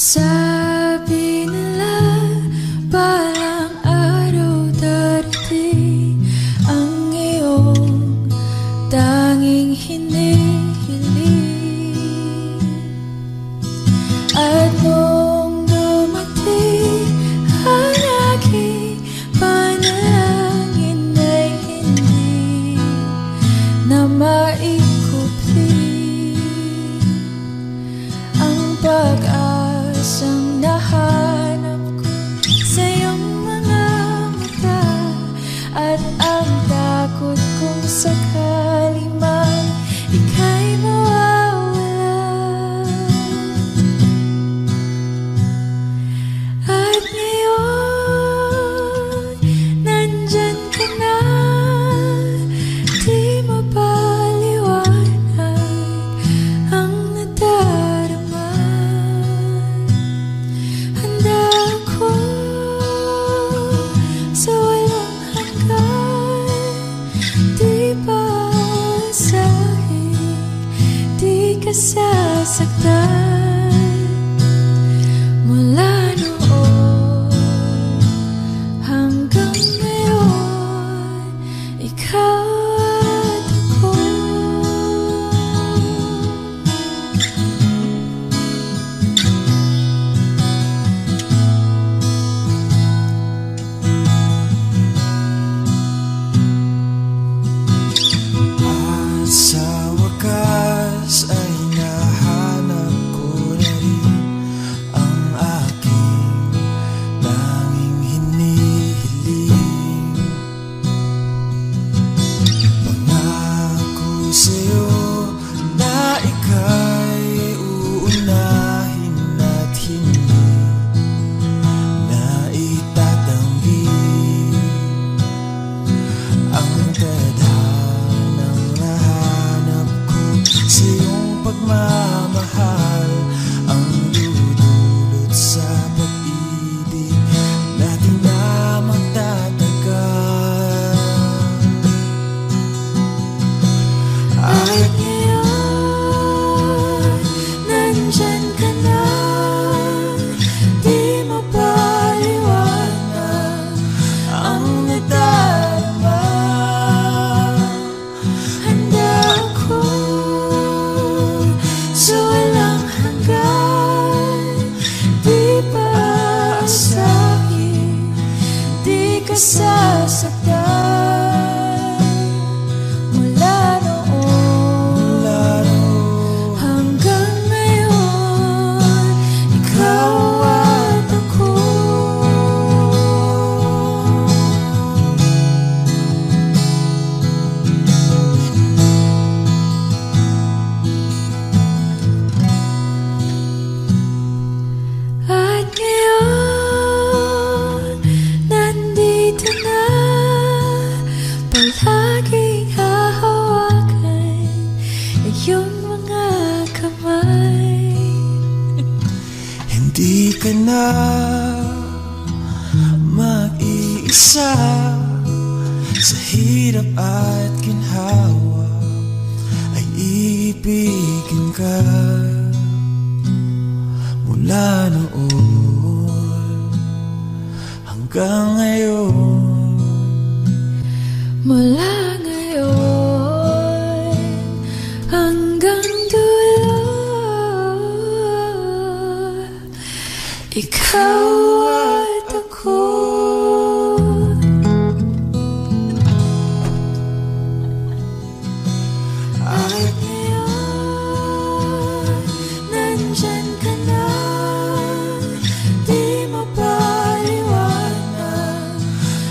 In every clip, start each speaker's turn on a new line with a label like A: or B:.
A: Sabi nila balang araw darating ang iyong tanging hinihiling. At nung dumating ang aking panalangin ay hindi na maikupli ang pag-asang nahanap ko sa iyong mga mata, at ang takot kong sakali man ika'y mawawala. At ngayon, nandyan ka na, di mapaliwanag ang nadarama. Handa ako sa walang hanggan, di paasahin, di ka sasaktan. Mula noon hanggang ngayon, ikaw at ako.
B: At sa wakas ay nahanap ko na rin ang aking tanging hinihiling. Pangako sa'yo na ika'y uunahin at hindi na itatanggi ang tadhanang nahanap ko sa iyong pagmamahal, ang dudulot sa pag-ibig natin na magtatagal.
A: At ngayon, nandyan ka na, di mapaliwanag ang nadarama. Handa ako sa walang hanggan, di paasahin, di ka sasaktan. Mula noon hanggang ngayon, ikaw at ako. At ngayon, nandito na, palaging hahawakan iyong mga kamay.
B: Hindi ka na mag-iisa sa hirap at ginhawa, ay ibigin ka. Mula noon hanggang ngayon,
A: Mula ngayon hanggang dulo, ikaw at ako. At ngayon, nandyan ka na, di mapaliwanag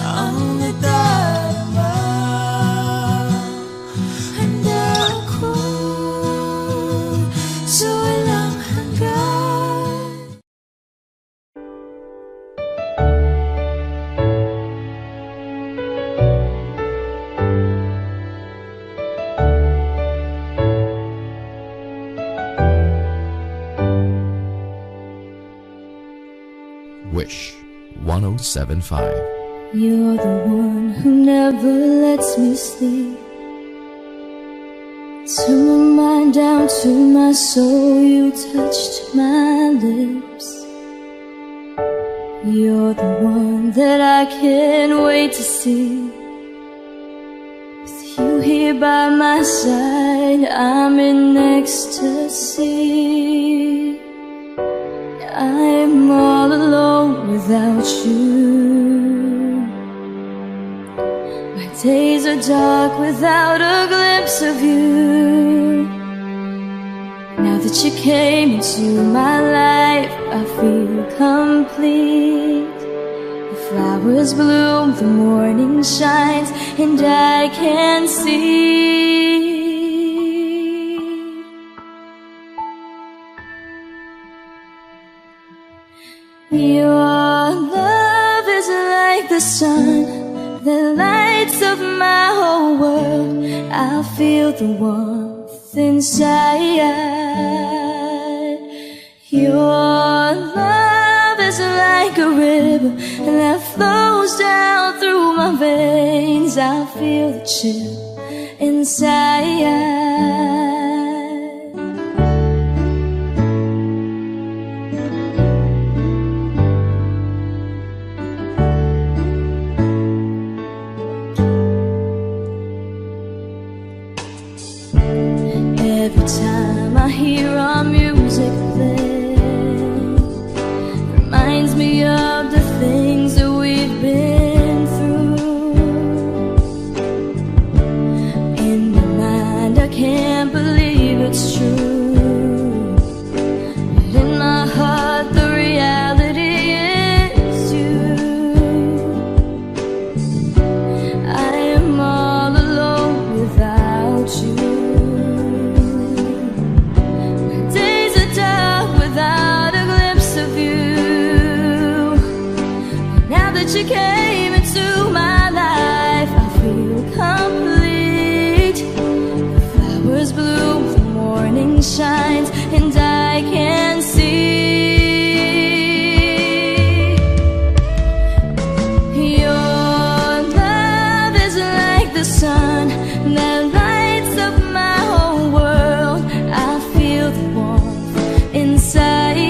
A: ang nadarama. Handa ako sa walang hanggan.
C: Wish 1075.
A: You're the one who never lets me sleep. Turn my mind down to my soul, you touched my lips. You're the one that I can't wait to see. With you here by my side, I'm in ecstasy. I'm all alone without you. My days are dark without a glimpse of you. Now that you came into my life, I feel complete. The flowers bloom, the morning shines, and I can see. Your love is like the sun that lights up my whole world. I feel the warmth inside. Your love is like a river that flows down through my veins. I feel the chill inside. Every time I hear our music play, reminds me of the things that we've been through. In my mind I can't believe it's true, but in my heart the reality is you. I am all alone without you. You came into my life, I feel complete. The flowers bloom, the morning shines, and I can see. Your love is like the sun that lights up my whole world. I feel the warmth inside.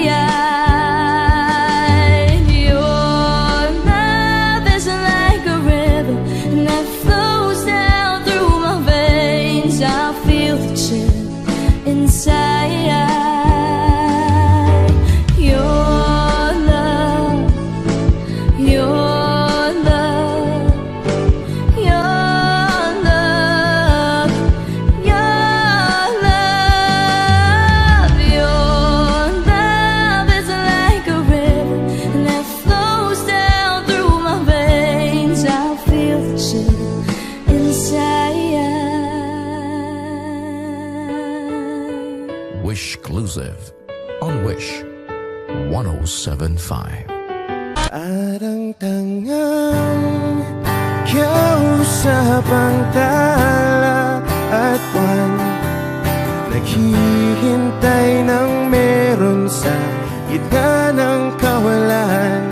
C: Wishclusive on Wish 107.5.
B: Parang tangang kausap ang tala at buwan, naghihintay ng meron sa gitna ng kawalan.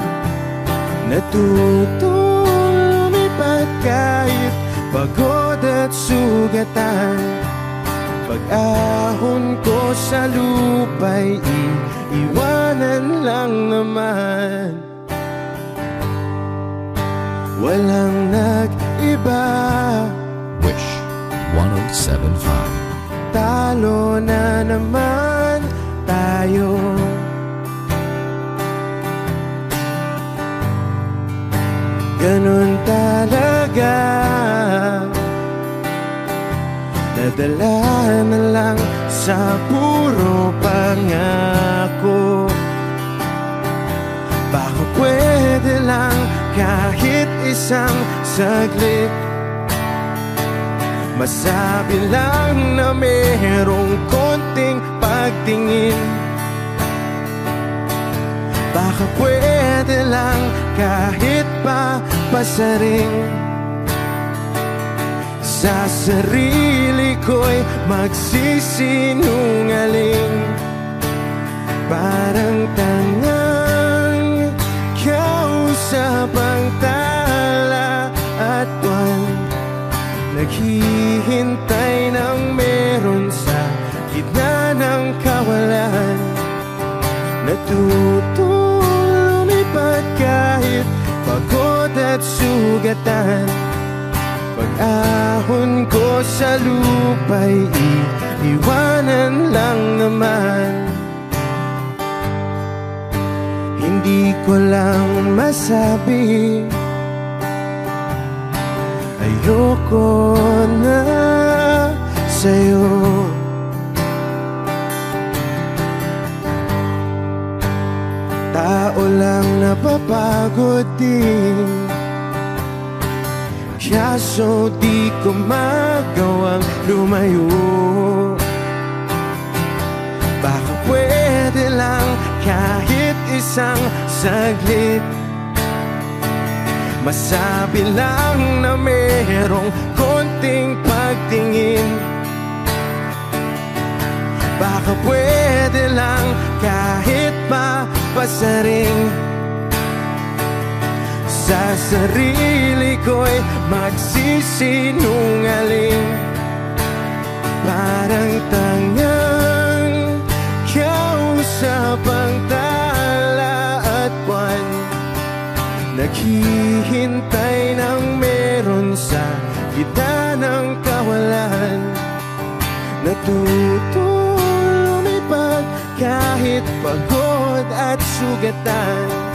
B: Natutong lumipad kahit pagod at sugatan. Pag-ahon ko sa lupa'y iiwanan lang naman. Walang nag-iba.
C: Wish 107.5.
B: Talo na naman tayo. Ganun talaga. Nadala na lang sa puro pangako. Baka pwede lang kahit isang saglit, masabi lang na merong konting pagtingin. Baka pwede lang kahit pa pasaring. Sa sarili ko'y magsisinungaling. Parang tangang kausap ang tala at buwan, naghihintay ng meron sa gitna ng kawalan. Natutong lumipad ka at sugatan. Pag-ahon ko sa lupa'y iiwanan lang naman. Hindi ko lang masabi, ayoko na sa'yo. Tao lang napapagod din, kaso di ko magawang lumayo. Baka pwede lang kahit isang saglit, masabi lang na merong konting pagtingin. Baka pwede lang kahit mapasaring, sa sarili ko'y magsisinungaling. Parang tangang kausap ang tala at buwan, naghihintay ng meron sa gitna ng kawalan. Natuto lumipad kahit pagod at sugatan.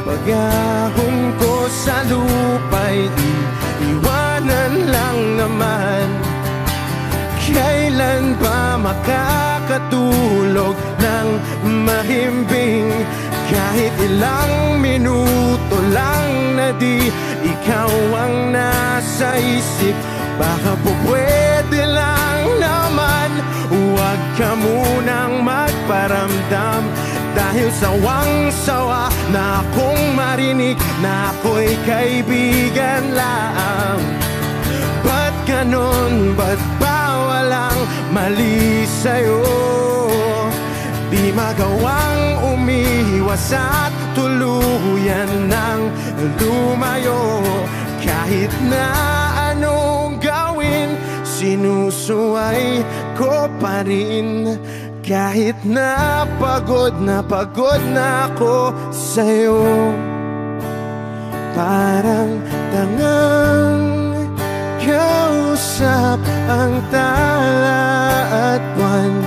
B: Pag-ahon ko sa lupa'y iiwanan lang naman. Kailan ba makakatulog ng mahimbing? Kahit ilang minuto lang na di ikaw ang nasa isip. Baka po pwede lang naman, huwag ka munang magparamdam. Dahil sawang-sawa na akong marinig na ako'y kaibigan lang. Ba't ganon? Ba't ba walang mali sa'yo? Di magawang umiwas at tuluyan ng lumayo. Kahit na anong gawin, sinusuway ko pa rin. Kahit na pagod na ako sa'yo. Parang tangang kausap ang tala at buwan,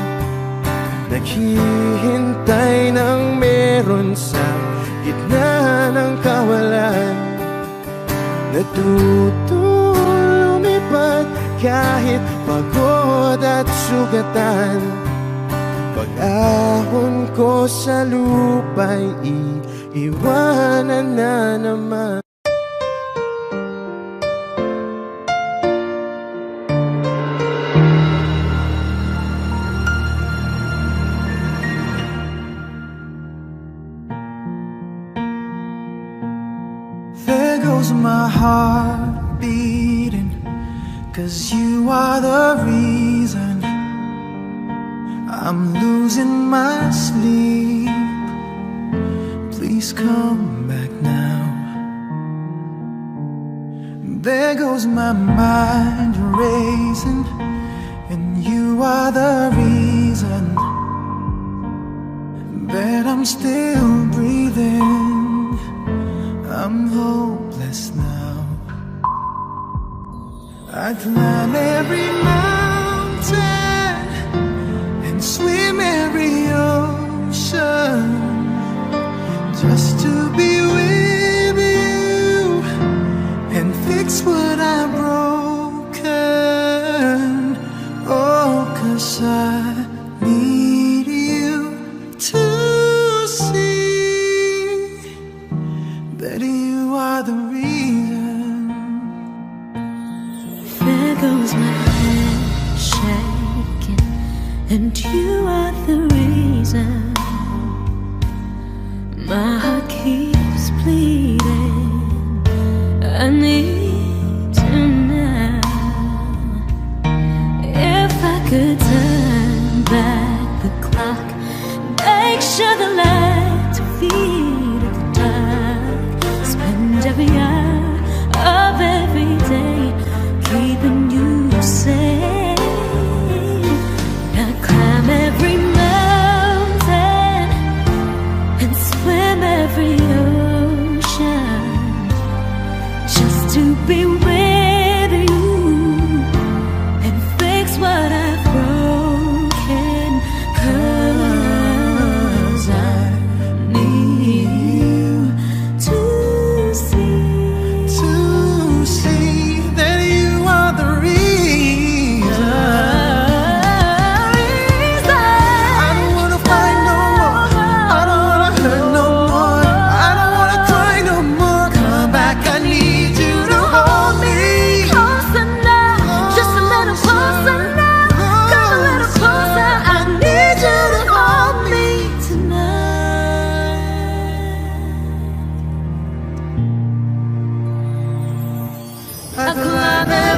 B: naghihintay ng meron sa gitna ng kawalan. Natuto lumipad kahit pagod at sugatan. Pag-ahon ko sa lupa'y iiwanan na naman.
D: There goes my heart beating, 'cause you are the reason I'm losing my sleep. Please come back now. There goes my mind racing, and you are the reason that I'm still breathing. I'm hopeless now. I climb every mountain and swim every ocean just to be with you and fix what I've broken. Oh, 'cause I need you to see that you are the reason.
A: There goes my hand shaking, and you are the reason. My heart keeps bleeding. I need you now. If I could turn back the clock, make sure the lights feed the dark, spend every hour of every day keeping you safe. Now climb every mountain and swim every ocean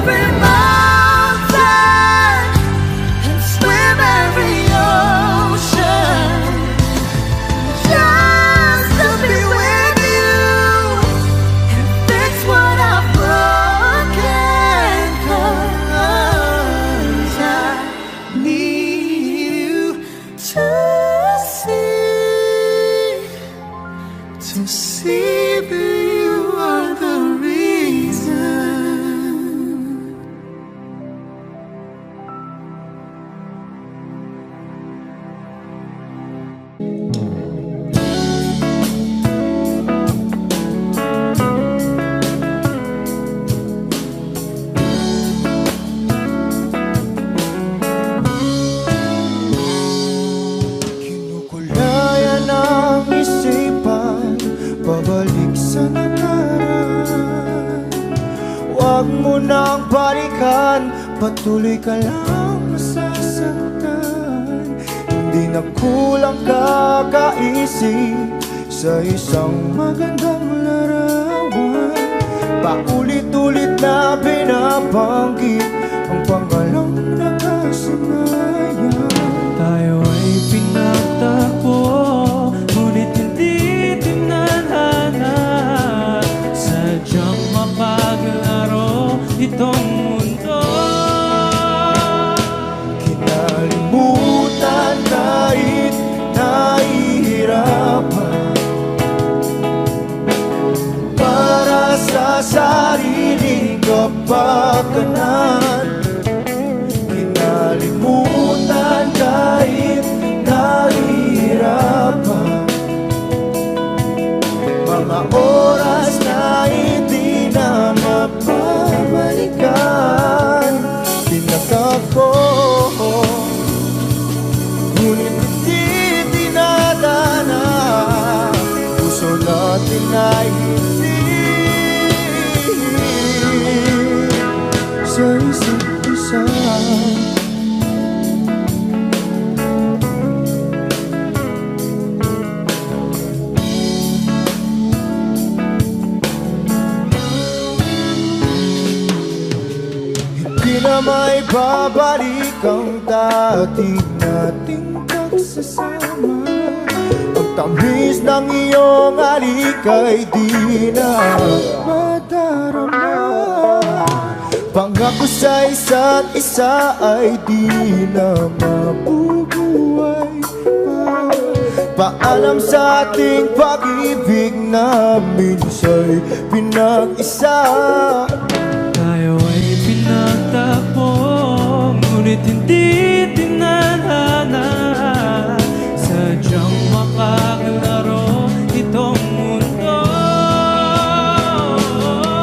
A: every mountain and swim every ocean just to be with you and fix what I've broken. 'Cause I need you to see that you are the reason.
D: Kinukulayan ang isipan, pabalik sa nakaraan. Huwag mo nang balikan, patuloy ka lang masasaktan. Hindi na kulang kakaisip sa isang magandang larawan. Paulit-ulit na binabanggit ang pangalang nakasanayan.
E: Tayo ay pinagtagpo, ngunit hindi tinadhana. Sadyang mapaglaro itong mundo.
D: Kinalimutan kahit nahihirapan, para sa sariling kapakanan. Kinalimutan kahit nahihirapan, mga oras na hindi na mapabalikan. Tinakak ko, ngunit hindi dinadana. Puso natin ay hindi sa isa't isa. Hindi na may babalik ang dati nating pagsasama. Ang tamis ng iyong halik ay di na madarama. Pangako sa isa't isa ay di na mabubuhay pa. Paalam sa ating pag-ibig na minsa'y pinag-isa.
E: Tayo ay pinagtagpo, ngunit hindi tinadhana. Sadyang makaglaro itong mundo.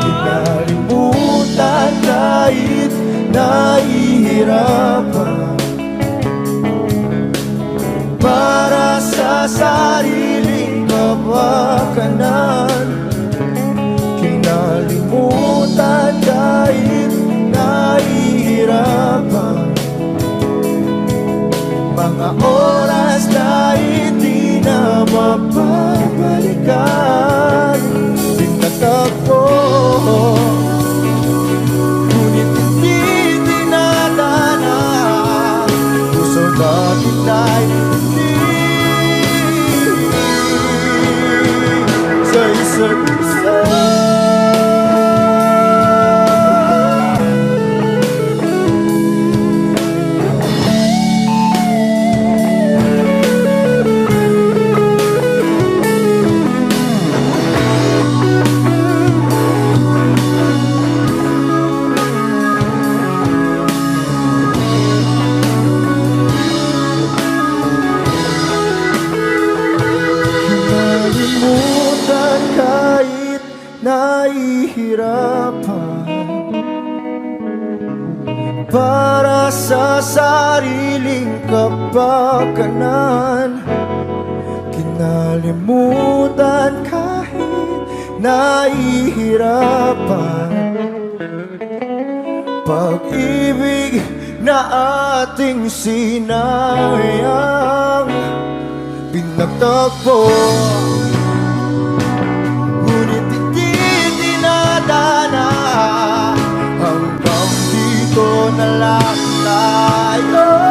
D: Kinalimutan kahit nahihirapan, para sa sariling kapakanan. Kinalimutan kahit nahihirapan, mga oras na hindi na mapabalikan. Tinatagpo, ngunit hindi dinadana. Puso natin ay hindi sa isa't isa. Kinalimutan kahit nahihirapan, para sa sariling kapakanan. Kinalimutan kahit nahihirapan, pag-ibig na ating sinayang. Pinagtagpo, ngunit hindi dinadana hanggang na lang tayo.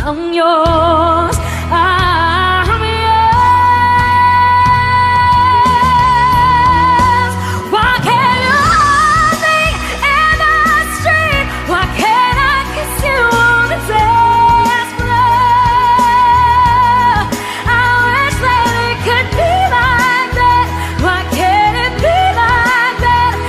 A: I'm yours, I'm yours. Why can't you hold me in the street? Why can't I kiss you on the dance floor? I wish that it could be like that. Why can't it be like that?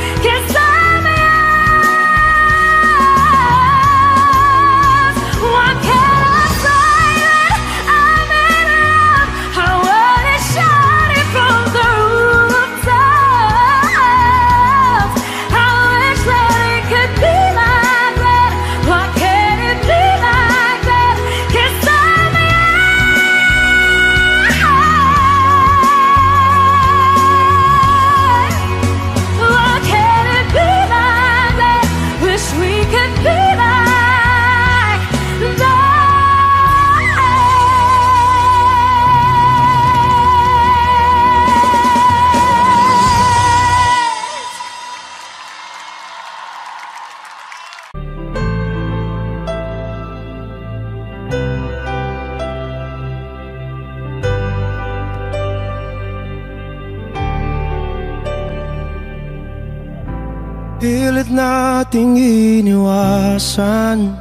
B: Pilit nating iniwasan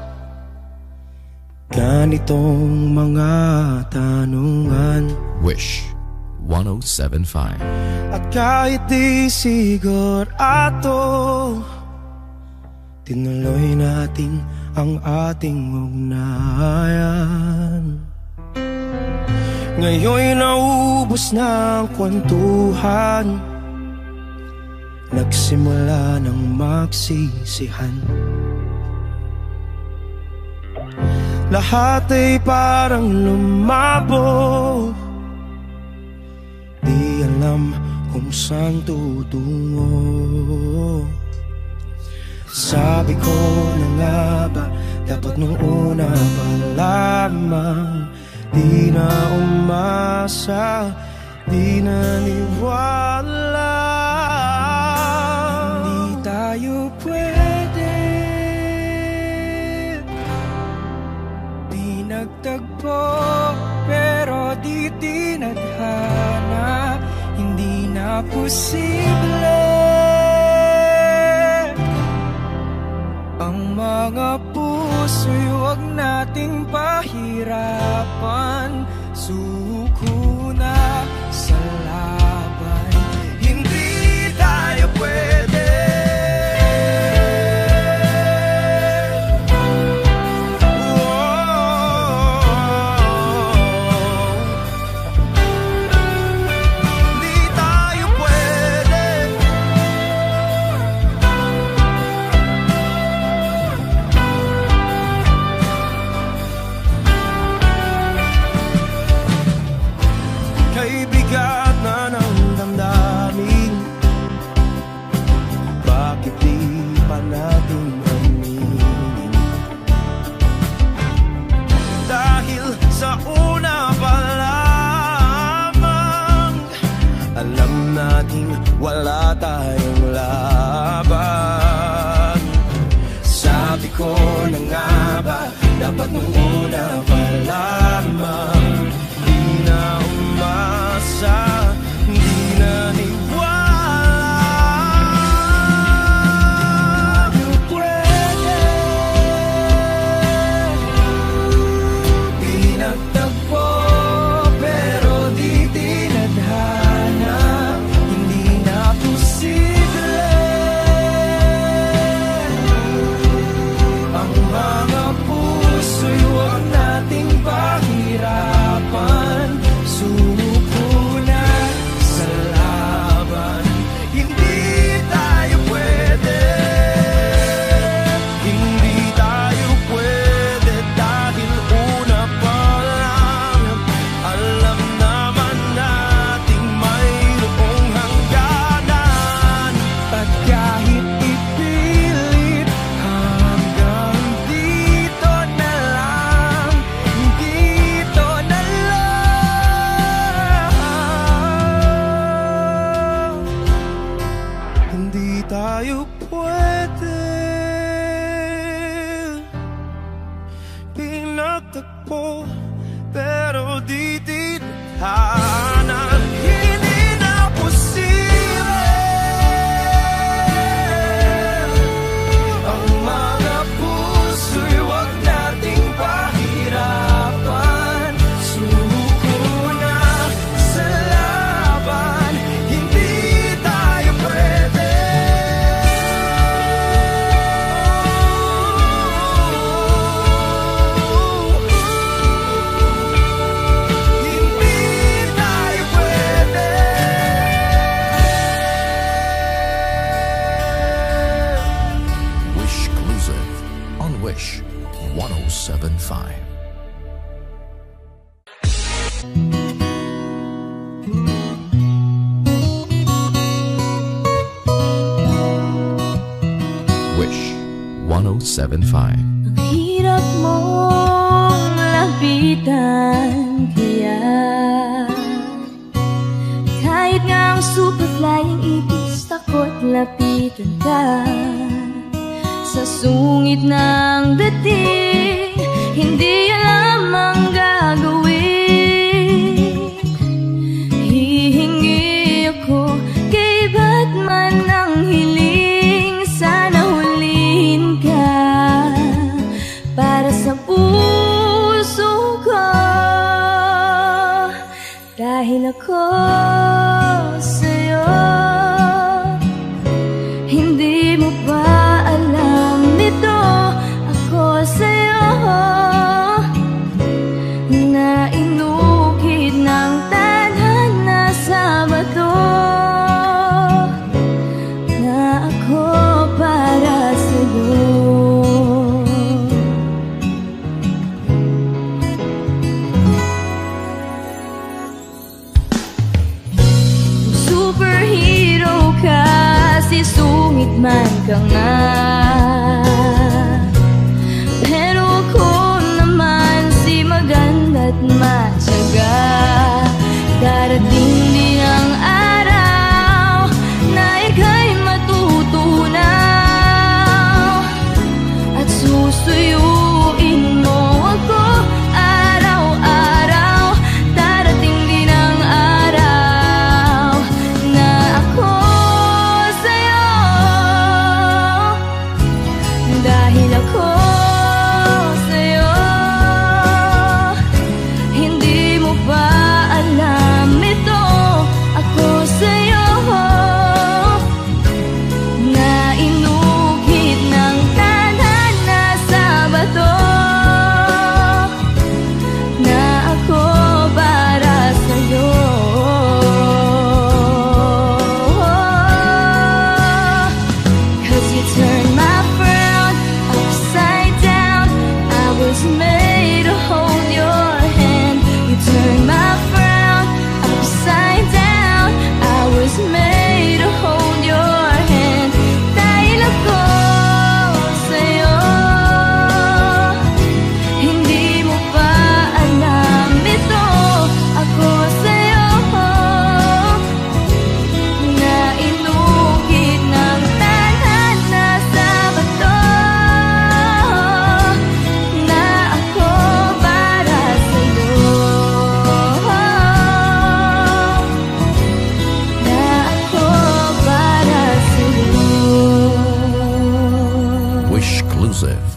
B: ganitong mga tanungan.
C: Wish 107.5.
B: At kahit di sigurado, tinuloy natin ang ating ugnayan. Ngayon'y naubos na ang kwentuhan, nagsimula ng magsisihan. Lahat ay parang lumabo, di alam kung saan tutungo. Sabi ko na nga ba, dapat nung una pa lamang, di na umasa, di naniwala. Hindi tayo pwede, di nagtagpo, pero di tinadhana. Hindi na posible ang mga puso'y huwag nating pahirapan. Suko na sa laban, hindi tayo pwede. Wala tayong laban. Sabi ko na nga ba, dapat nung una pa lamang, di na umasa, di na niwala. You pwede, di nagtagpo, pero di tinadhana. Ang mga puso'y huwag nating pahirapan. Sumuko na sa laban, hindi tayo pwede. Hindi tayo pwede dahil una pa lang alam naman nating mayroong hangganan. At kahit ipilit hanggang dito na lang, dito na lang, hindi tayo pwede. Pinagtagpo pero di tinadhana. Hindi na posible ang mga puso'y huwag nating pahirapan. Suko na sa laban, hindi tayo pwede. Hindi tayo pwede.
C: Wish Exclusive on Wish 107.5. Wish 107.5.
A: Ang hirap mong lapitan, kaya kahit nga ang super flying ibis, takot lapitan ka. Sa sungit ng dating, hindi alam ang gagawin. Hihingi ako kay Batman ng hiling sa man ka nga. Pero ako naman si maganda't matyaga. Darating din ang araw na ika'y matutunaw at susuyuin mo ako araw-araw. Darating din ang araw na ako sa'yo, dahil ako sa'yo. Hindi mo ba alam ito? Ako sa'yo na inukit ng tadhana sa bato, na ako para sa'yo. Cause you turned my world upside down. I was made to hold your hand. You turned my world upside down. I was made to hold your hand. Dahil ako sa'yo, hindi mo pa alam ito. Ako sa'yo na inukit ng tadhana sa bato, na ako para sa'yo, na ako para sa'yo.
C: Wishclusive.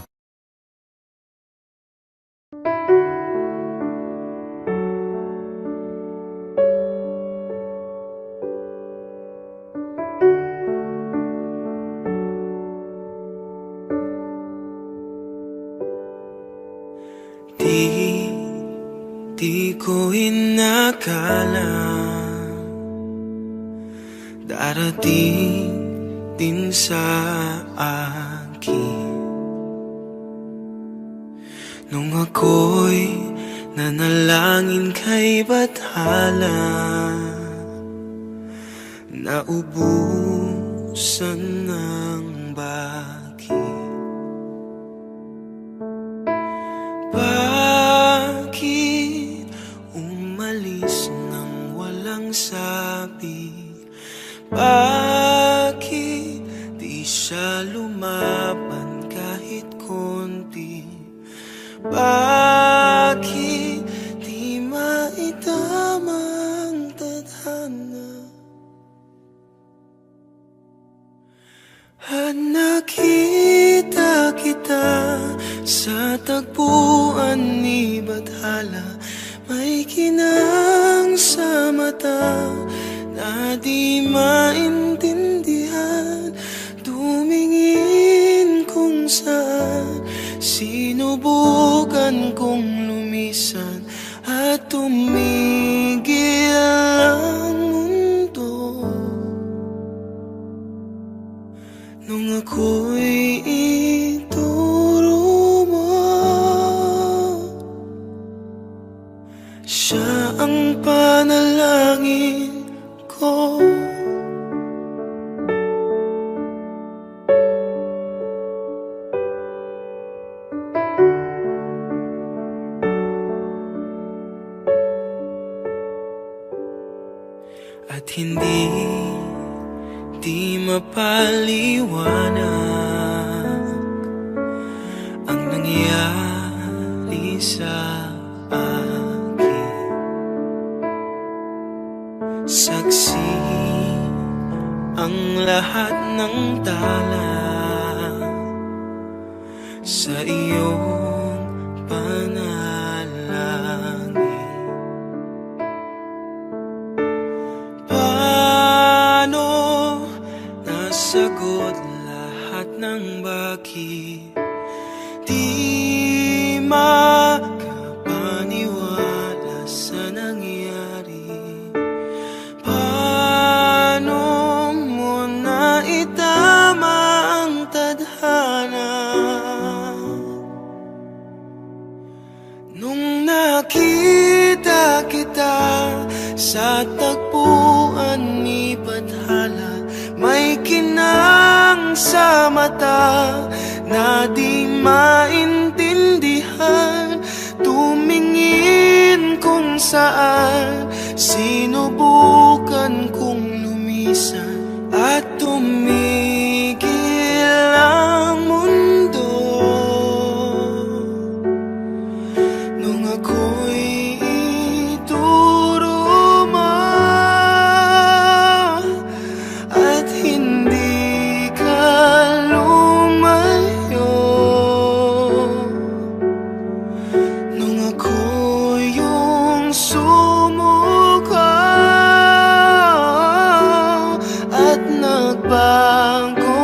B: Di ko inakala darating din sa akin nung ako'y nanalangin kay Bathala, naubusan ng bakit. Bakit umalis nang walang sabi? Bakit di siya lumaban kahit konti? Bakit di maitama ang tadhana? At nakita kita sa tagpuan ni Bathala, may kinang sa mata na di maintindihan. Tumingin kung saan, sinubukan kong lumisan at tumigil ang mundo. Nung ako'y ituro mo, siya ang panalangin ko. At hindi di mapaliwanag ang nangyari sa akin. Saksi ang lahat ng tala sa iyong panalangin. Paano nasagot lahat ng bakit? Di makapaniwala sa nangyari. Paano mo naitama ang tadhana? Nung nakita kita sa tagpuan ni Bathala, may kinang sa mata na di maintindihan. Tumingin kung saan sinubukan kong lumisan at tumigil ang mundo. Nung ako'y ituro mo at hindi ka lumayo, nung ako yung sumuko at nagbago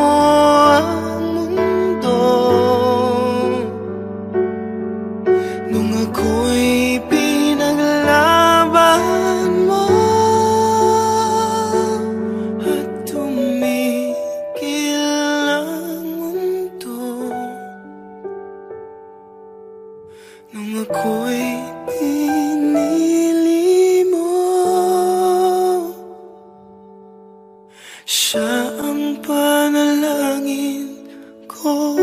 B: ang mundo, nung ako'y pinaglaban mo at tumigil ang mundo, nung ako'y pinili mo, siya ang panalangin ko.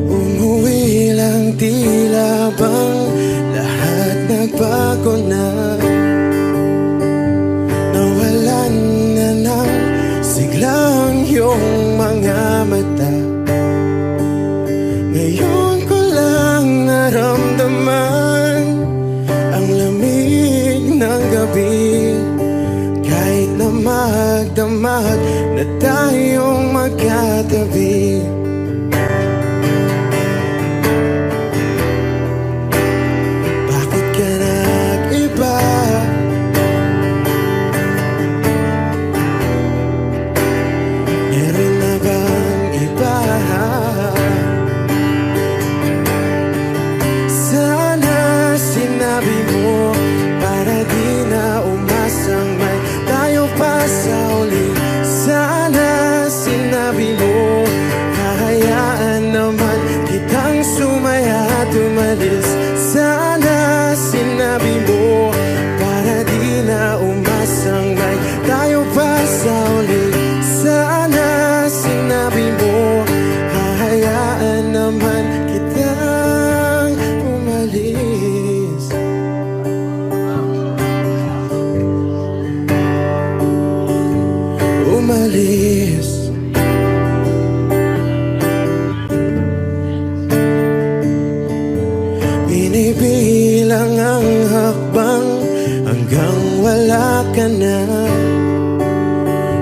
B: Umuwi lang, tila bang lahat nagbago na. Nawalan na ng siglang iyong mga mata. Ngayon ko lang naramdaman ang lamig ng gabi, kahit na magdamag na tayong magkatabi. Bakit ka nag-iba? Meron na bang iba? Sana sinabi mo para di na umasang may tayo pa sa uli. Sana sinabi mo hahayaan naman kitang sumaya at umalis. Sana sinabi mo para di na umasang may tayo pa sa uli. Sana sinabi mo hahayaan naman kitang umalis. Umalis. Binibilang ang hakbang hanggang wala ka na.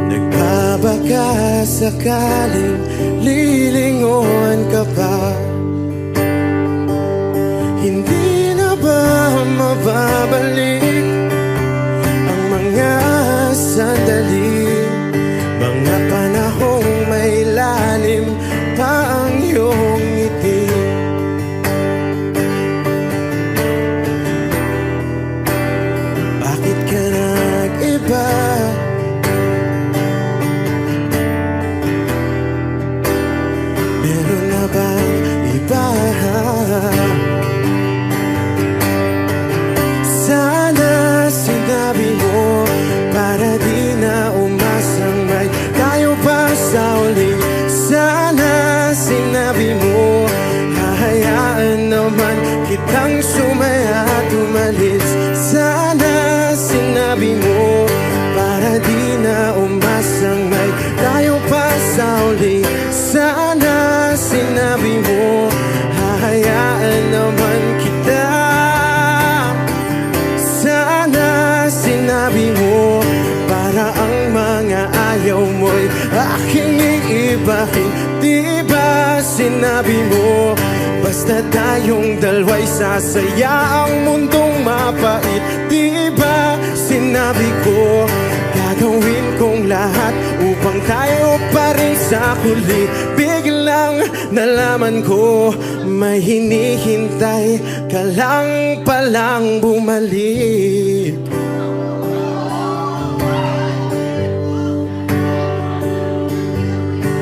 B: Nagbabaka sakaling lilingon ka pa. Hindi na ba mababalik ang mga sandali, mga panahong may lalim pa ang iyong ngiti? Bakit ka nag-iba? Meron na bang iba? Sana sinabi mo para di na umasang may tayo pa sa uli. Sana sinabi mo hahayaan naman kitang sumaya at umalis. Sana sinabi mo para di na umasang may tayo pa sa uli. Sana sinabi mo hahayaan naman kita. Sana sinabi mo para ang mga ayaw mo'y aking iibahin. Di ba sinabi mo basta tayong dalawa'y sasaya ang mundong mapait? Di ba sinabi ko gagawin kong lahat upang tayo pa rin sa huli? Bigla nang nalaman ko may hinihintay ka lang palang bumalik.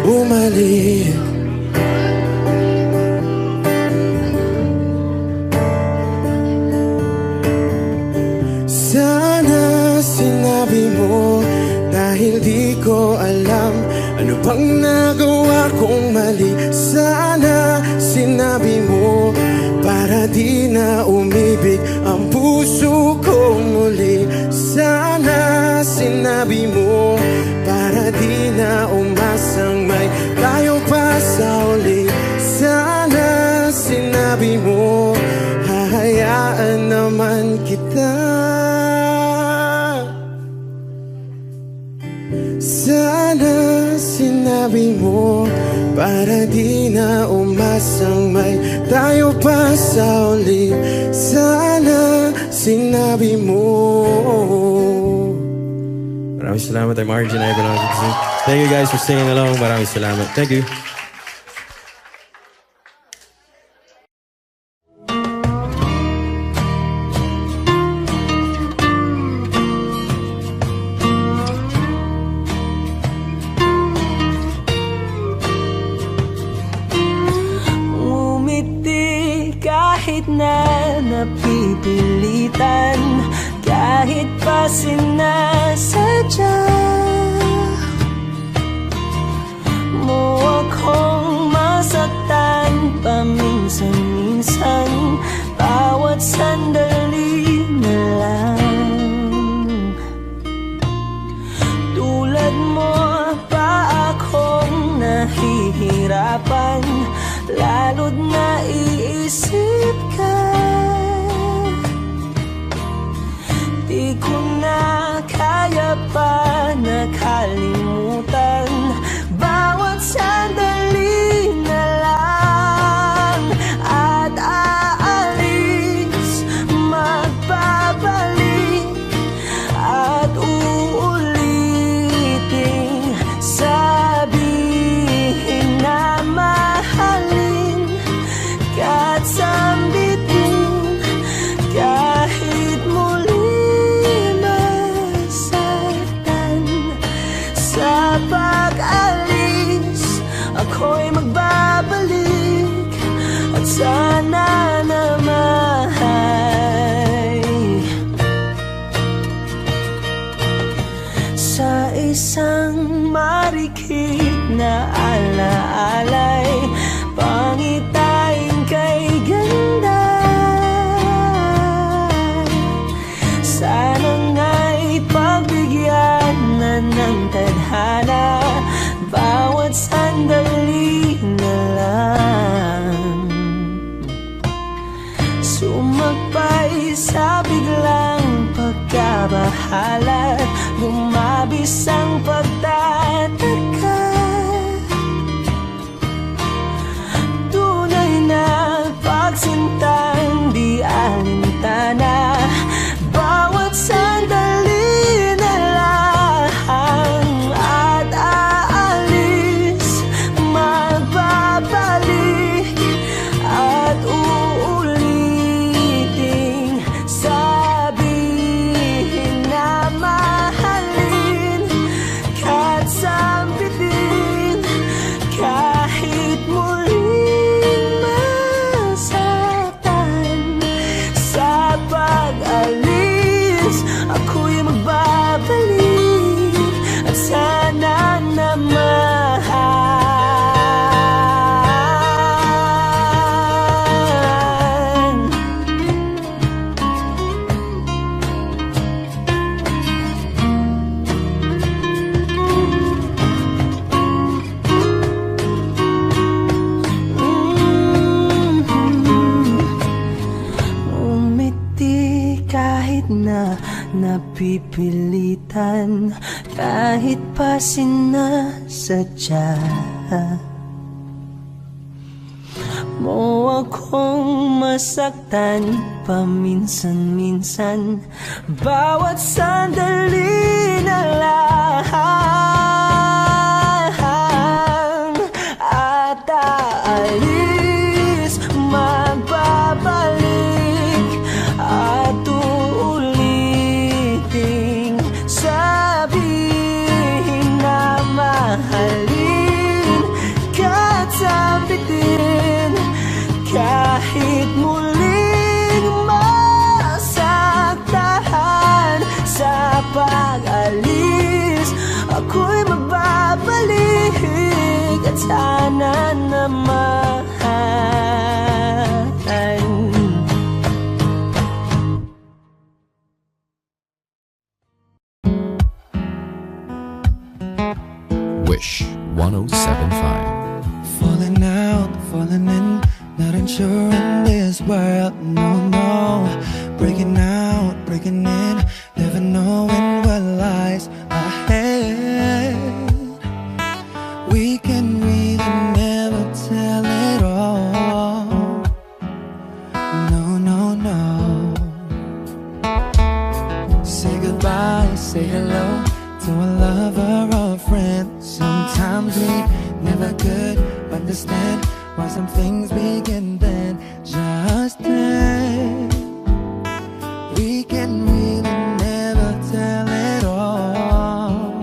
B: Bumalik. Sana sinabi mo dahil di ko alam ano bang nagawa kong mali. Sana sinabi mo para di na umibig ang puso ko muli. Sana sinabi mo para di na umasang may tayo pa sa uli. Sana sinabi mo hahayaan naman kita. Sana sinabi mo para di na umasang may tayo pa sa uli. Sana sinabi mo. Maraming salamat. I'm Arjun Ivan. Thank you guys for singing along. Maraming salamat. Thank you.
A: Kahit na napipilitan, kahit pa sinasadya mo akong masaktan paminsan-minsan, bawat sandali na lang. Tulad mo pa akong nahihirapan, lalo't naiisip ka. Di ko na kaya pa nakalimutan, bawat sandali na lang. At aalis, magbabalik, at uulitin, sabihin na mahalin at sambitin, kahit muli masaktan. Sa pag-alis, ako'y magbabalik, at sana naman sa isang marikit na alaalay, pangitain kay ganda. Sana nga'y pagbigyan na ng tadhana, bawat sandali na lang. Sumagpay sa biglang pagkabahala, lumabis ang pagtataka. Pagsintang di alintana, bawat sandali na lang. At aalis, magbabalik, at uulitin, sabihin na mahalin, kahit sambitin, kahit muli pag-alis, ako'y magbabalik, at sana naman na napipilitan, kahit pa sinasadya mo akong masaktan paminsan-minsan, bawat sandali na lang. At
D: samahan.
C: Wish 1075.
E: Falling out, falling in, not unsure in this world, no, no. Breaking out, breaking in, never knowing what lies ahead. We can really never tell it all, no, no, no. Say goodbye, say hello to a lover or a friend. Sometimes we never could understand why some things begin then, just then. We can really never tell it all,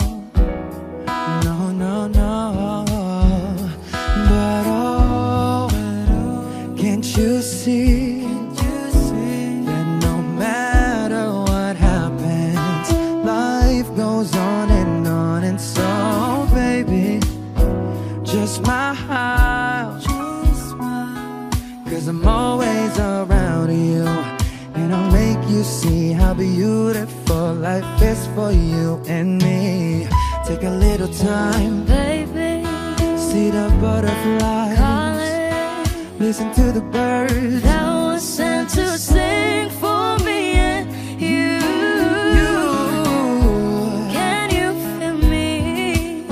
E: no, no, no. But oh, can't you see that no matter what happens, life goes on, and so baby, just smile, cause I'm always around you, and I'll make you see how beautiful life is for you and me. Take a little time,
A: Baby,
E: see the butterflies,
A: calling,
E: listen to the birds
A: that was sent to sing for me and you. Can you feel me?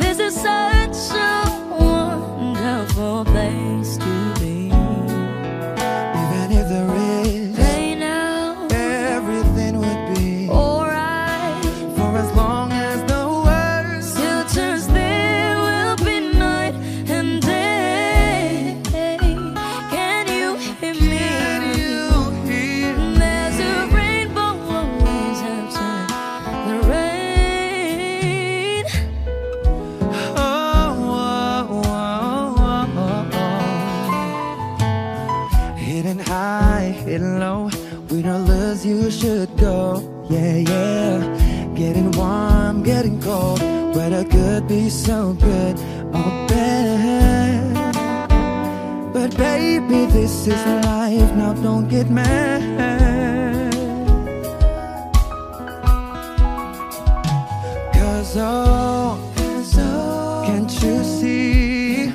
A: This is such a wonderful place to be.
E: Even if there is
A: Hey now,
E: everything would be
A: alright.
E: for as long as the world
A: Still turns, there will be night and day. Can you hear me? There's a rainbow always outside the rain.
E: Hidden high, hidden low, we don't lose, you should go. Yeah, yeah. Getting warm, getting cold, weather could be so good or bad. But baby, this is life, now don't get mad. Cause oh, can't you see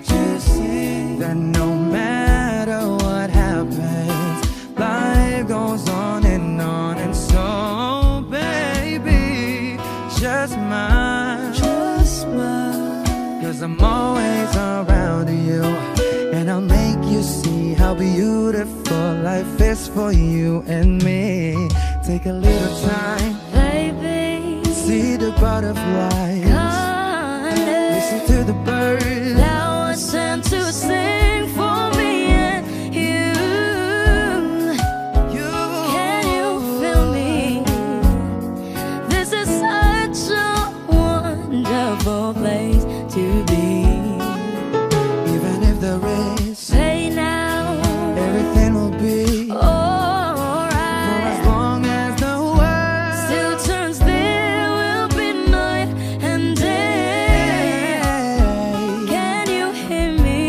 E: that no matter what happens, life goes on, and so baby, just smile, cause I'm always around you, and I'll make you see how beautiful life is for you and me. Take a little time,
A: Baby,
E: see the butterflies, listen to the birds
A: that was sent to sing for me and you. Can you feel me? This is such a wonderful place to be.
E: Even if there is
A: Hey now,
E: everything will be for as
A: alright.
E: long as the world
A: Still turns, there will be night and day. Can you hear me?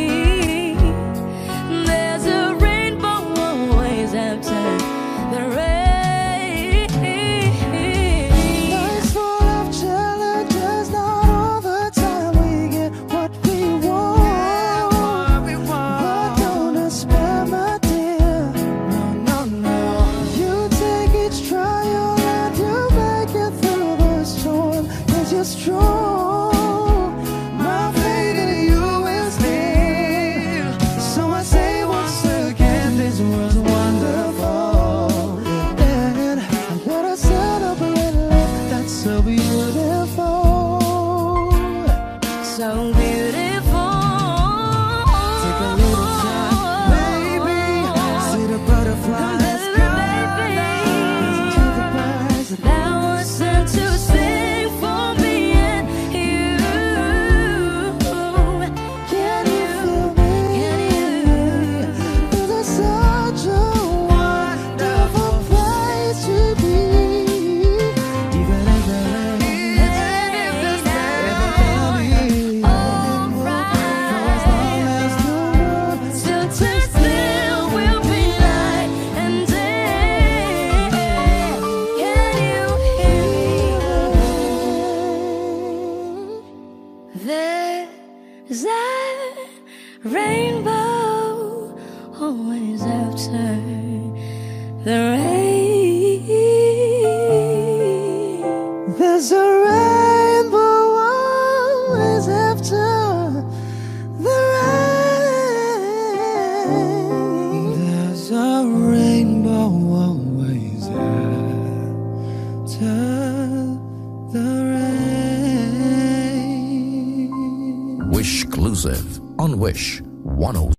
A: rainbow always after the rain.
E: There's a rainbow always after the rain. There's a rainbow always after the rain.
C: Wish exclusive on Wish 10.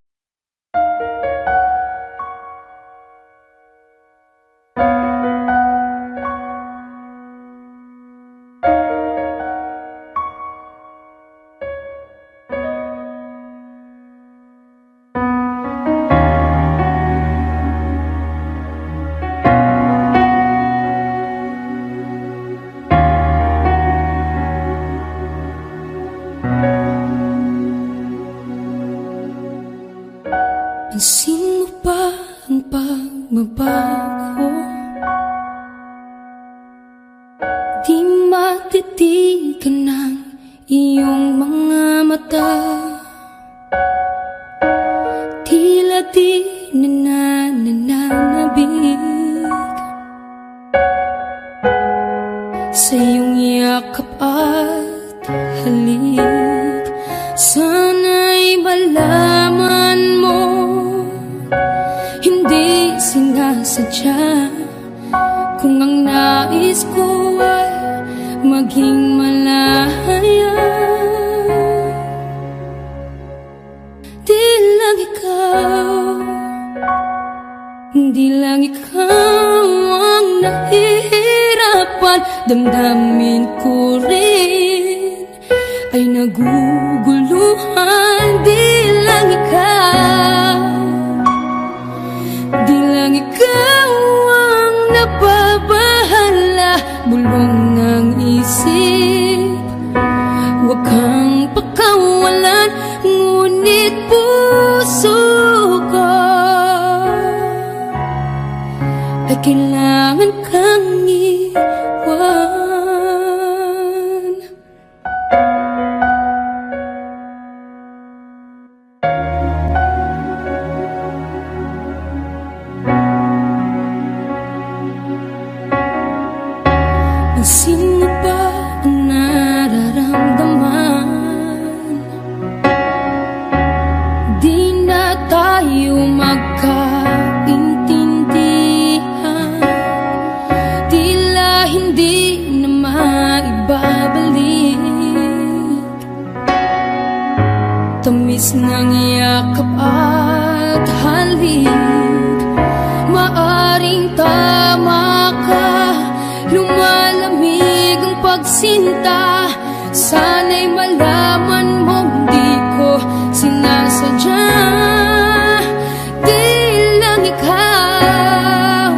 A: Pansin mo ba ang pagbabago? Di matitigan ng iyong mga mata. Tila di nananabig sa iyong yakap at halik. Sana'y malaman mo, hindi sinasadya. Kung ang nais ko ay maging malaya, di lang ikaw, di lang ikaw ang nahihirapan. Damdamin ko rin ay naguguluhan. Di lang ikaw, di lang ikaw ang nababahala. Bulong ng isip, huwag kang pakawalan. Ngunit puso ko ay kailangan kang iwan. Pansin mo ba ang nararamdaman? Di na tayo magkaintindihan. Tila hindi na maibabalik. Tamis ng yakap at halik. Maaring tama ka, lumalamig ang pagsinta. Sana'y malaman mong di ko sinasadya. Di lang ikaw,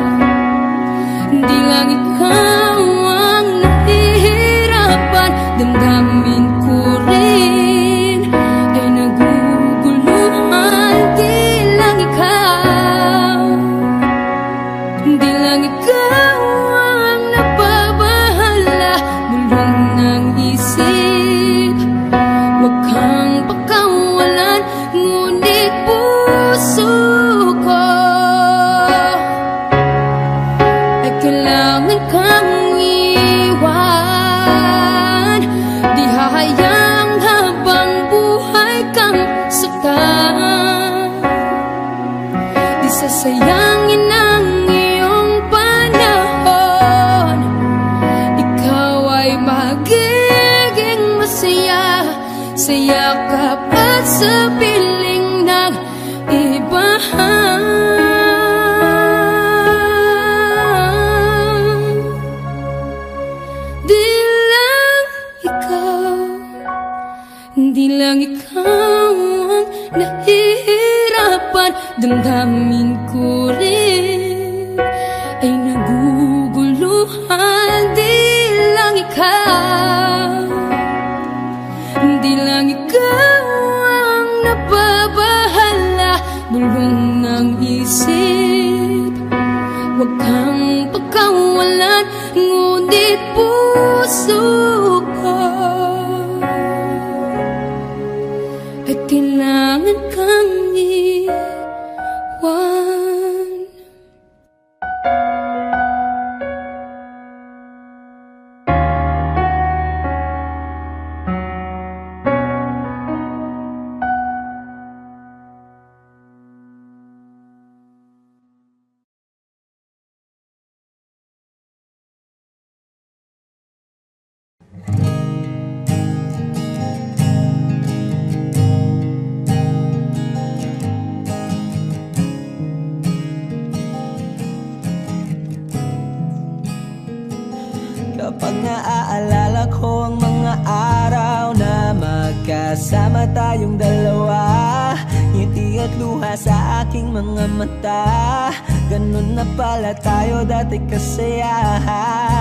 A: di lang ikaw ang nahihirapan. Damdamin ko rin ay naguguluhan. Di lang ikaw, di lang ikaw ang nababahala. Bulong ng isip, huwag kang pakawalan. Ngunit puso ko ay kailangan kang iwan. Di hahayang habang buhay kang saktan. Di sasayangin ang iyong panahon. Ikaw ay magiging masaya sa yakap at sa piling ng iba. Di lang ikaw, di lang ikaw ang nahihirapan. Damdamin ko rin ay naguguluhan. Di lang ikaw, di lang ikaw ang nababahala. Bulong ng isip, huwag kang pagkawalan. Ngunit puso ko ay kailangan kang iwan.
F: Kapag naaalala ko ang mga araw na magkasama tayong dalawa, ngiti at luha sa aking mga mata. Ganun na pala tayo dati kasaya.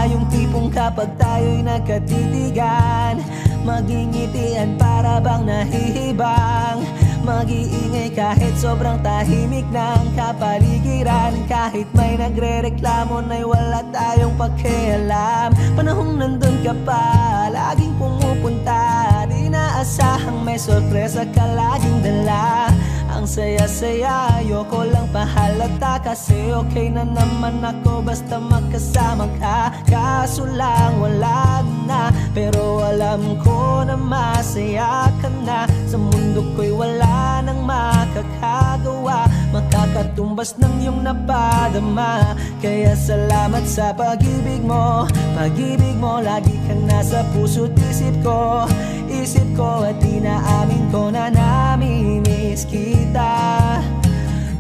F: Yung tipong kapag tayo'y nagkatitigan, magingitian para bang nahihibang. Mag-iingay kahit sobrang tahimik ng kapaligiran. Kahit may nagre-reklamo na'y wala tayong pakialam. Panahong nandun ka pa, laging pumupunta. Di naasahang may sorpresa ka laging dala. Ang saya-saya, ayoko lang pahalata. Kasi okay na naman ako basta magkasama ka. Kaso lang wala na, pero alam ko na masaya ka na. Sa mundo ko'y wala nang makakagawa, makakatumbas ng iyong napadama. Kaya salamat sa pag-ibig mo. Pag-ibig mo, lagi kang nasa puso't isip ko. Isip ko at inaamin ko na namimiss kita.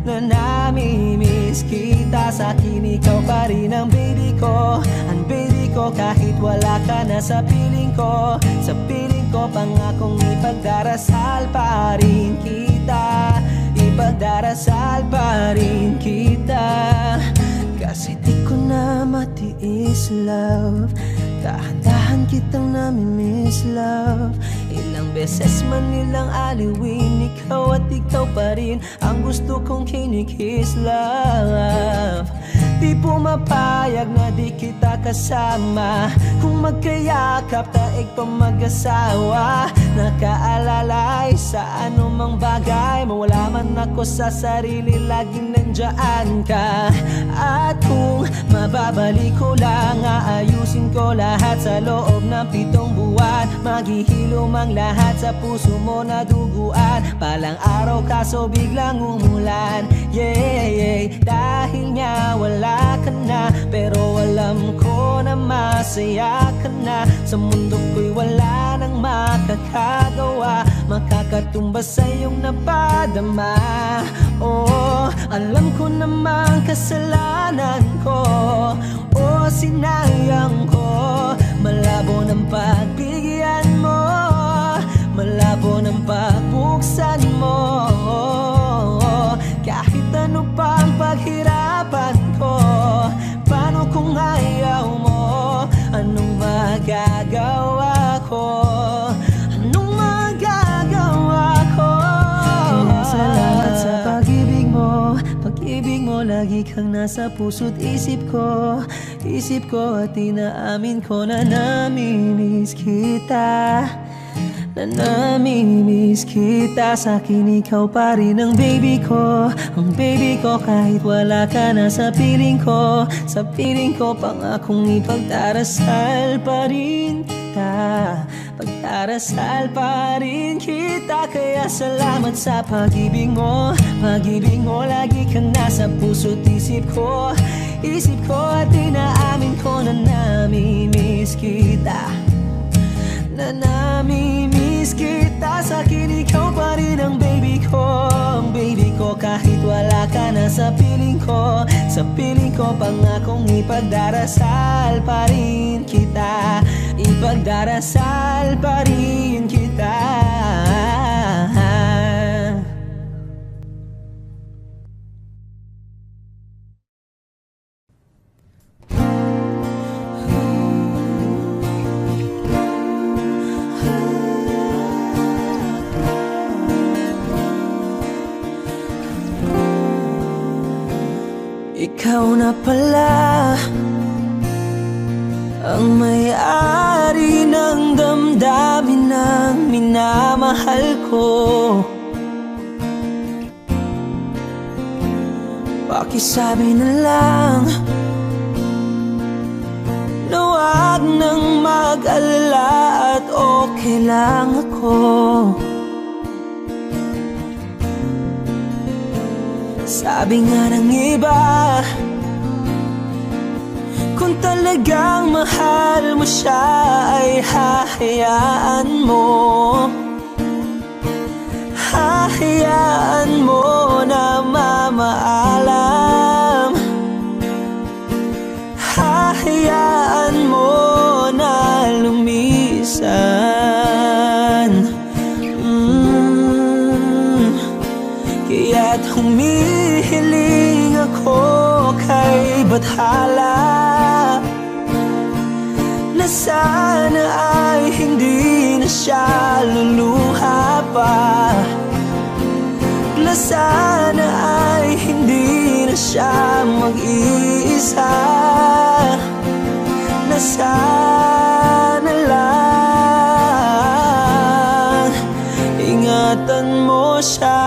F: Na namimiss kita. Sa akin ikaw pa rin ang baby ko. Ang baby ko kahit wala ka na sa piling ko. Sa piling ko pangakong ipagdarasal pa rin kita. Ipagdarasal pa rin kita. Kasi di ko na matiis love. Dahan-dahan kitang namimiss love. Ilang beses man nilang aliwin, ikaw at ikaw pa rin ang gusto kong kinikis love. Di pumapayag na di kita kasama. Kung magkayakap taig pa mag-asawa. Nakaalalay sa anumang bagay. Mawala man ako sa sarili, laging nandiyan ka. At kung mababalik ko lang, aayusin ko lahat sa loob ng 7 buwan. Maghihilom ang lahat sa puso mo na duguan. Palang araw kaso biglang umulan. Yeah, yeah. Dahil nga wala ka na, pero alam ko na masaya ka na. Sa mundo ko'y wala nang makakagawa, makakatumbas sa iyong napadama. Oh, alam ko namang kasalanan ko. Oh, sinayang ko. Malabo ng pagbigyan mo, malabo ng pagbuksan mo. Kahit ano pang paghirapan ko, paano kung ayaw mo? Anong magagawa ko? Anong magagawa ko? Kaya salamat sa pag-ibig mo. Pag-ibig mo, lagi kang nasa puso't isip ko. Isip ko at inaamin ko na namimiss kita. Na namimiss kita. Sa'kin ikaw pa rin ang baby ko. Ang baby ko kahit wala ka na sa piling ko. Sa piling ko pangakong ipagdarasal pa rin kita. Pagdarasal pa rin kita. Kaya salamat sa pag-ibig mo. Pag-ibig mo, lagi kang nasa puso't isip ko. Isip ko at inaamin ko na namimiss kita. Na namimiss kita. Sa'kin ikaw pa rin ang baby ko. Ang baby ko kahit wala ka na sa piling ko. Sa piling ko pangakong ipagdarasal pa rin kita. Ipagdarasal pa rin kita. Ikaw na pala ang may-ari ng damdamin ng minamahal ko. pakisabi na lang na wag nang mag-alala at okay lang ako. Sabi nga ng iba, kung talagang mahal mo siya ay hahayaan mo. Hahayaan mo na mamaalam. Hahayaan mo na lumisan. Kaya't humihiling ako kay Bathala na sana ay hindi na siya luluha pa, na sana ay hindi na siya mag-iisa, na sana lang ingatan mo siya.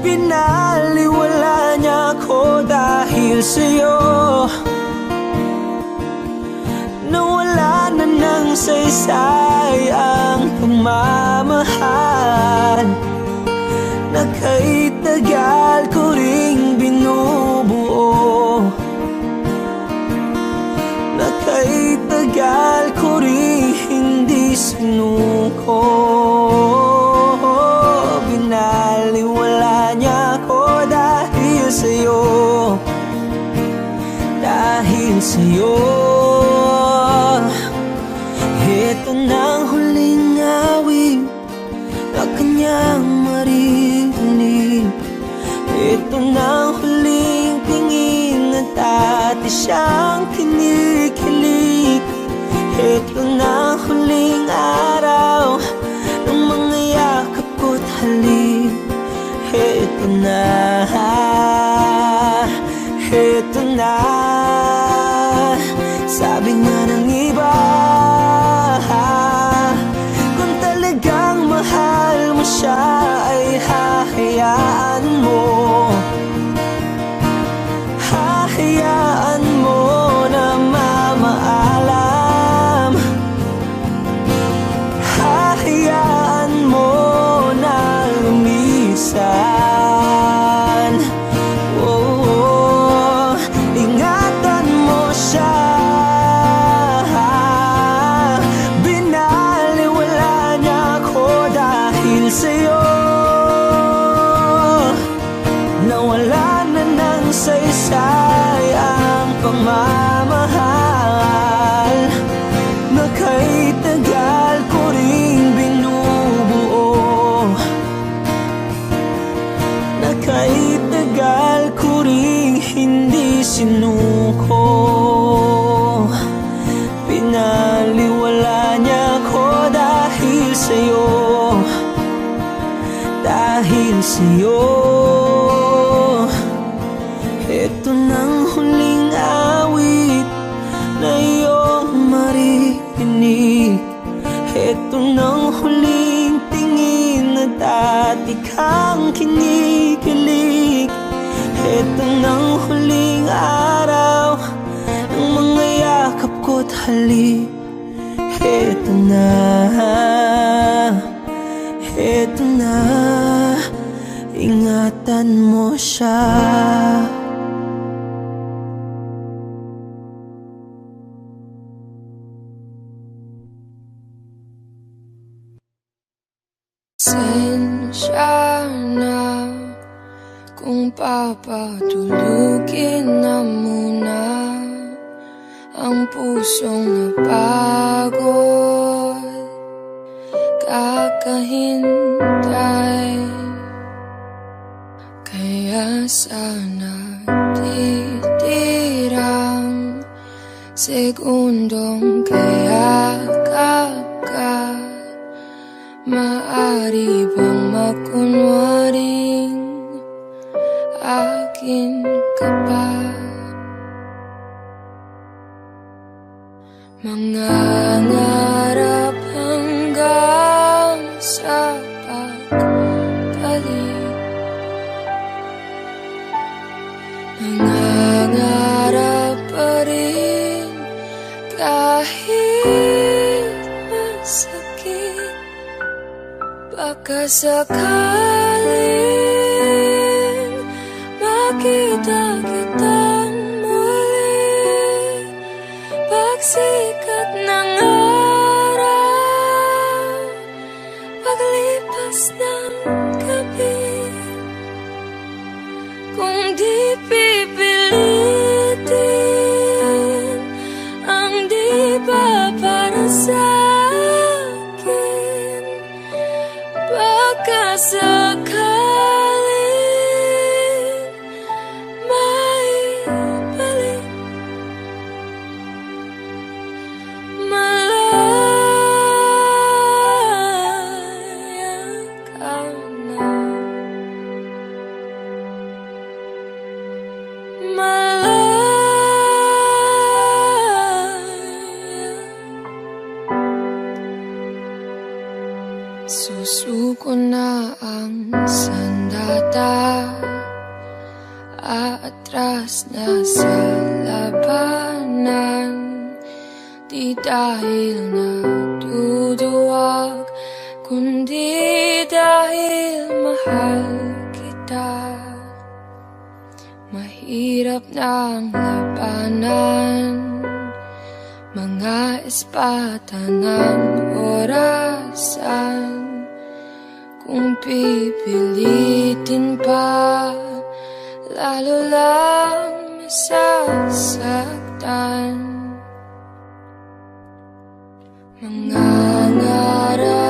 F: Pinaliwala niya ako dahil sa'yo, nawala na ng saysay ang pagmamahal na kay tagal ko ring binubuo, na kay tagal ko ring hindi sinuko. Binaliwala niya ako dahil sa'yo, dahil sa'yo. Ito na ang huling awit na kanyang marinig. Ito na ang huling tingin at dati siyang kinikilig. Ito na ang huling araw ng mga yakap ko't halik. Ito na, ito na. Sabi nga ng iba, kung talagang mahal mo siya ay hahayaan mo. Hahayaan mo na mamaalam. Hahayaan mo na lumisan. Oh, ingatan mo siya. Binaliwala niya ako dahil sa'yo, nawala na ng saysay ang pagmamahal na kay tagal ko ring binubuo, na kay tagal ko ring hindi sinuko. Pinaliwala niya ako dahil sa'yo, dahil sa'yo. Ito nang huling awit na iyong marinig. Ito nang huling tingin na dati kang kinikilig. Ito nang huling araw ng mga yakap ko't halik. Ito na, ito na, ingatan mo siya.
G: Pasensya na kung papatulugin na muna ang pusong napagod, kakahintay. Kaya sana titirang segundong kayakap ka. Maari bang makunwaring akin ka pa? Mangangarap hanggang sa pagbalik, sakaling makita kitang muli, pagsikat ng araw, paglipas ng gabi, kung di pipilitin ang di ba para sa'kin, baka sakaling maibalik. Malaya ka na, susuko na ang sandata, aatras na sa labanan, di dahil natuduwag, kundi dahil mahal kita. Mahirap na ang labanan, mga espata ng orasan, kung pipilitin pa, lalo lang masasaktan. Mga ngara